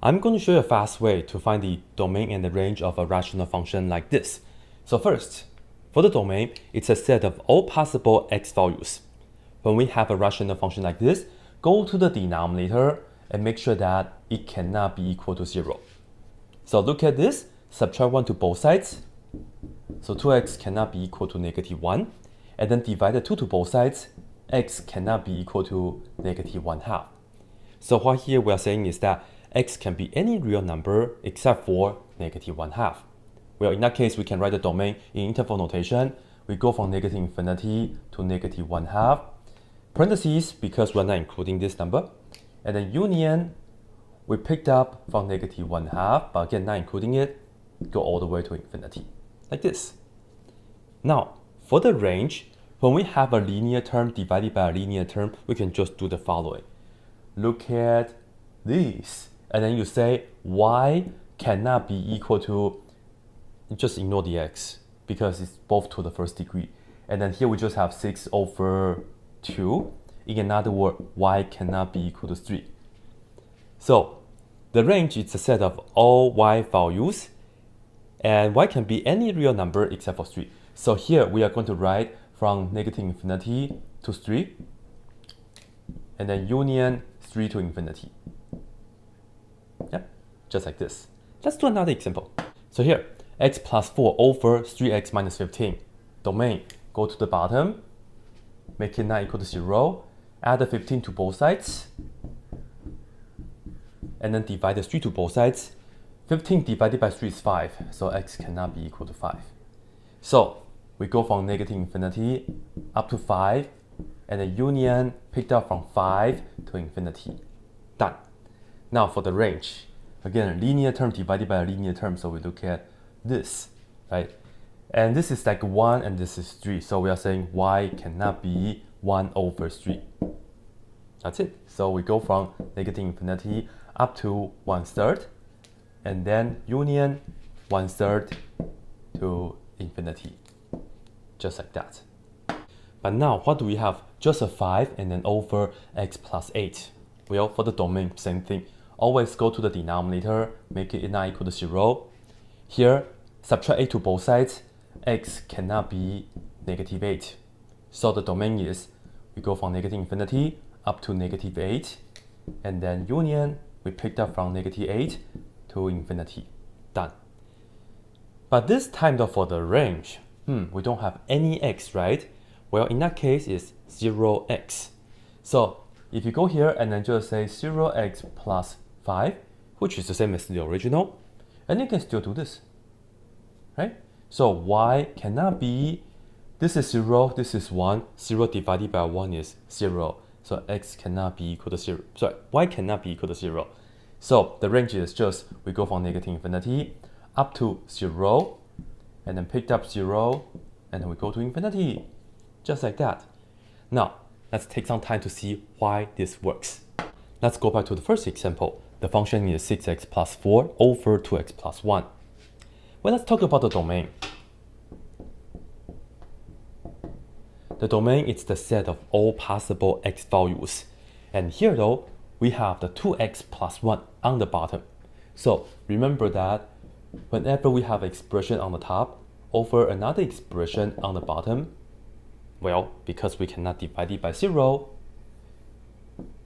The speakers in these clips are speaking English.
I'm going to show you a fast way to find the domain and the range of a rational function like this. So first, for the domain, it's a set of all possible x values. When we have a rational function like this, go to the denominator and make sure that it cannot be equal to 0. So look at this, subtract 1 to both sides. So 2x cannot be equal to -1. And then divide the 2 to both sides, x cannot be equal to -1/2. So what here we are saying is that x can be any real number except for -1/2. Well, in that case, we can write the domain in interval notation. We go from -infinity to -1/2. Parentheses, because we're not including this number. And then union, we picked up from -1/2, but again, not including it, go all the way to infinity, like this. Now, for the range, when we have a linear term divided by a linear term, we can just do the following. Look at this. And then you say y cannot be equal to, just ignore the x because it's both to the first degree. And then here we just have 6/2. In another word, y cannot be equal to 3. So the range is a set of all y values, and y can be any real number except for 3. So here we are going to write from -infinity to 3, and then union 3 to infinity. Yep, just like this. Let's do another example. So here, x plus 4 over 3x minus 15. Domain, go to the bottom, make it not equal to 0, add the 15 to both sides, and then divide the 3 to both sides. 15 divided by 3 is 5, so x cannot be equal to 5. So we go from -infinity up to 5, and the union picked up from 5 to infinity. Done. Now for the range, again, linear term divided by a linear term, so we look at this, right? And this is like 1 and this is 3, so we are saying y cannot be 1/3. That's it. So we go from -infinity up to 1/3, and then union 1/3 to infinity, just like that. But now, what do we have? Just a 5 and then over x plus 8. Well, for the domain, same thing. Always go to the denominator, make it not equal to 0. Here, subtract 8 to both sides. X cannot be -8. So the domain is, we go from -infinity up to -8. And then union, we picked up from -8 to infinity. Done. But this time though, for the range, we don't have any x, right? Well, in that case, it's 0x. So if you go here and then just say 0x plus 5, which is the same as the original, and you can still do this, right? So y cannot be, this is 0, this is 1, 0 divided by 1 is 0. So x cannot be equal to 0, sorry, y cannot be equal to 0. So the range is just, we go from -infinity up to 0, and then picked up 0, and then we go to infinity, just like that. Now, let's take some time to see why this works. Let's go back to the first example. The function is 6x plus 4 over 2x plus 1. Well, let's talk about the domain. The domain is the set of all possible x values. And here though, we have the 2x plus 1 on the bottom. So remember that whenever we have an expression on the top over another expression on the bottom, well, because we cannot divide it by 0,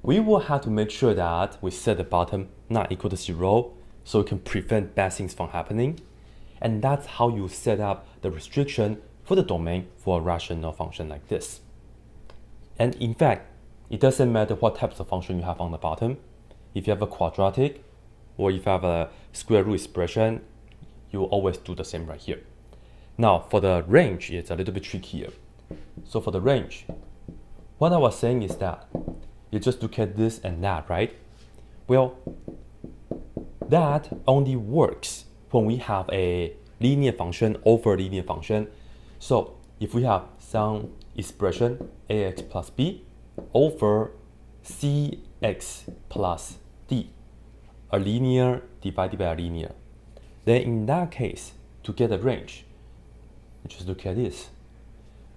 we will have to make sure that we set the bottom not equal to 0 so we can prevent bad things from happening. And that's how you set up the restriction for the domain for a rational function like this. And in fact, it doesn't matter what types of function you have on the bottom. If you have a quadratic or if you have a square root expression, you will always do the same right here. Now, for the range, it's a little bit trickier. So for the range, what I was saying is that you just look at this and that, right? Well, that only works when we have a linear function over a linear function. So if we have some expression ax plus b over cx plus d, a linear divided by a linear, then in that case, to get a range, you just look at this.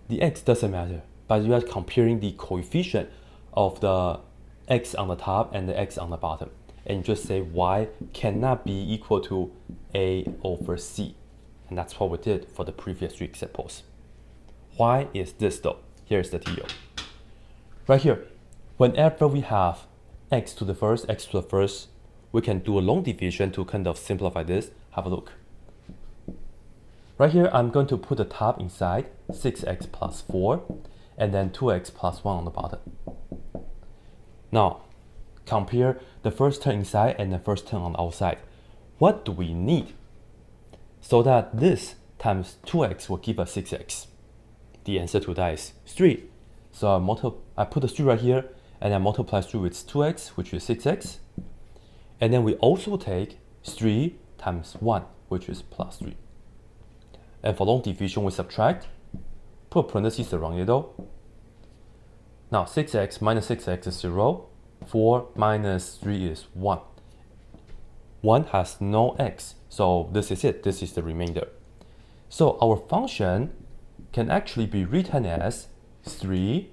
The x doesn't matter, but you are comparing the coefficient of the x on the top and the x on the bottom. and just say y cannot be equal to a over c. And that's what we did for the previous 3 examples. Why is this though? Here's the deal. Right here, whenever we have x to the first, we can do a long division to kind of simplify this. Have a look. Right here, I'm going to put the top inside, 6x plus 4, and then 2x plus 1 on the bottom. Now, compare the first term inside and the first term on the outside. What do we need? So that this times 2x will give us 6x. The answer to that is 3. So I put the 3 right here, and I multiply 3 with 2x, which is 6x. And then we also take 3 times 1, which is plus 3. And for long division, we subtract, put parentheses around it though. Now 6x minus 6x is 0, 4 minus 3 is 1. 1 has no x, so this is it, this is the remainder. So our function can actually be written as 3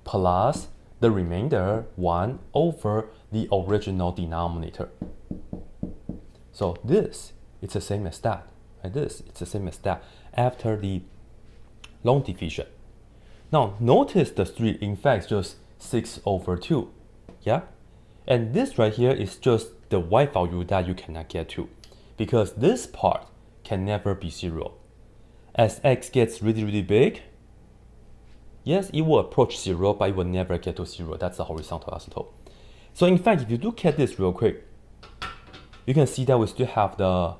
plus the remainder 1 over the original denominator. So this, it's the same as that. Like this, it's the same as that after the long division. Now notice the 3 in fact just 6 over 2. Yeah? And this right here is just the y value that you cannot get to, because this part can never be 0. As x gets really big, yes, it will approach 0, but it will never get to 0. That's the horizontal asymptote. So in fact, if you look at this real quick, you can see that we still have the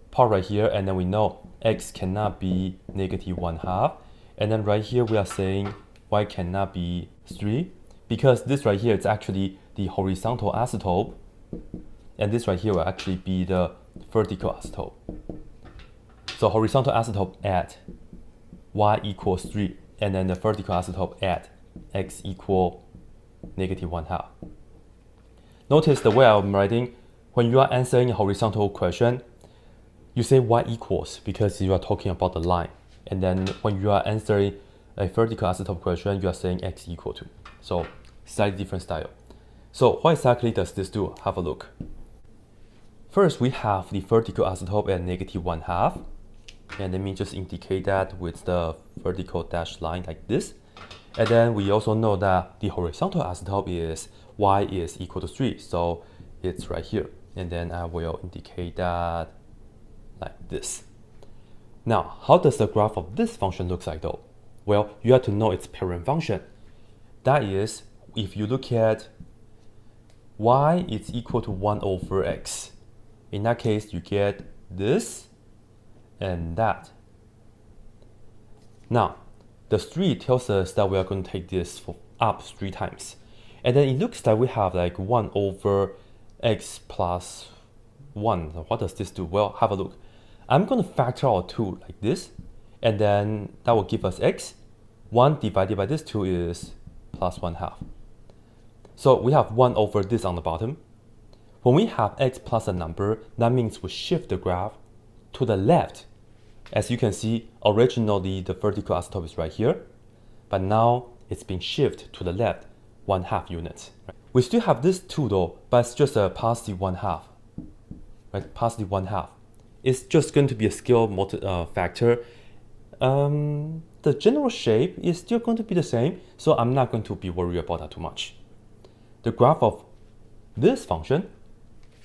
part right here, and then we know x cannot be negative 1/2. And then right here, we are saying y cannot be 3, because this right here is actually the horizontal asymptote, and this right here will actually be the vertical asymptote. So horizontal asymptote at y equals 3, and then the vertical asymptote at x equal negative 1/2. Notice the way I'm writing, when you are answering a horizontal question, you say y equals because you are talking about the line. And then when you are answering a vertical asymptote question, you are saying x equal to. So slightly different style. So what exactly does this do? Have a look. First, we have the vertical asymptote at negative 1/2. And let me just indicate that with the vertical dashed line like this. And then we also know that the horizontal asymptote is y is equal to 3. So it's right here. And then I will indicate that like this. Now, how does the graph of this function look like though? Well, you have to know its parent function. That is, if you look at y is equal to 1 over x. In that case, you get this and that. Now, the 3 tells us that we are going to take this up 3 times. And then it looks like we have like 1 over x plus 1. What does this do? Well, have a look. I'm going to factor out 2 like this, and then that will give us x. 1 divided by this 2 is plus 1/2. So we have 1 over this on the bottom. When we have x plus a number, that means we shift the graph to the left. As you can see, originally the vertical asymptote is right here, but now it's been shifted to the left 1/2 units. We still have this 2 though, but it's just a positive 1/2, right? Positive 1/2. It's just going to be a scale factor. The general shape is still going to be the same, so I'm not going to be worried about that too much. The graph of this function,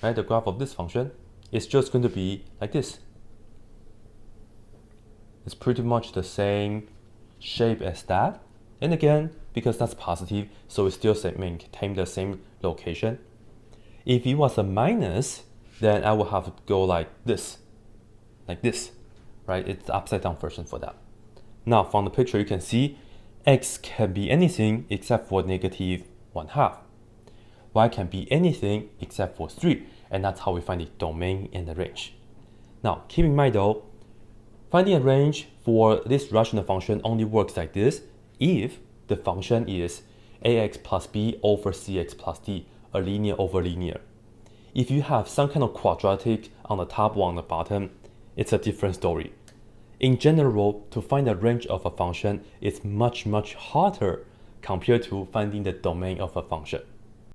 right? The graph of this function is just going to be like this. It's pretty much the same shape as that. And again, because that's positive, so it still maintain the same location. If it was a minus, then I will have to go like this, right? It's the upside down version for that. Now, from the picture, you can see x can be anything except for negative 1/2. Y can be anything except for 3, and that's how we find the domain and the range. Now, keep in mind though, finding a range for this rational function only works like this if the function is ax plus b over cx plus d, a linear over linear. If you have some kind of quadratic on the top or on the bottom, it's a different story. In general, to find the range of a function is much harder compared to finding the domain of a function.